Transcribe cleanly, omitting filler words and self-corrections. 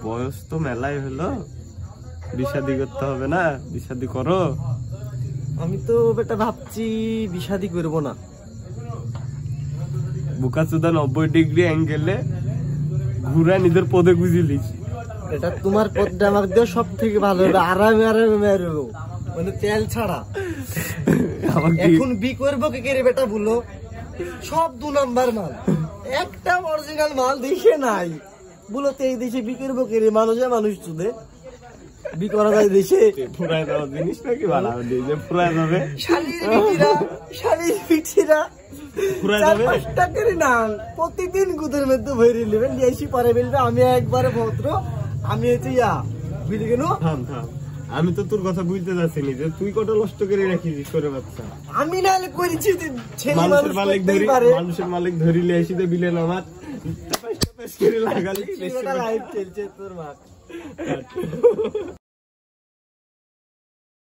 বয়স তো মেলাই হলো, বিশাদি করতে হবে না? বিশাদি করো। আমি তো বেটা ভাবছি বিশাদি করবো না। বুকাচুদা 90 ডিগ্রি অ্যাঙ্গেলে ঘুরা নিজের পদে গুজিলিস। এটা তোমার পদটা আমাকে দিয়ে সব থেকে ভালো হবে, আরামে আরামে মেরবো, মানে তেল ছাড়া। এখন বি করবো কে রে বেটা বলো? সব 2 নাম্বার মাল, একটা অরিজিনাল মাল দেখে নাই বলো। তো এই দেশে বি করবো কে রে? মানুষ চুদে বি করা যায় দেশে? ফুরাই দেওয়া জিনিস নাকি ভালো যে ফুরাই যাবে? শালির পিঠিরা ফুরাই যাবে 5 টাকার না, প্রতিদিন গুদের মধ্যে ভরে নেবেন, এসি পরে বলবে আমি একবারে ভদ্র, আমি হচ্ছে বুঝলি কেন? আমি তো তোর কথা বুঝতে যাচ্ছি নি যে তুই কত নষ্ট করে রাখিস করে বাচ্চা। আমি নাহলে করেছি মানুষের মালিক ধরিলে এসে বিলে নামাত লাগালি লাইভ চলছে তোর মা।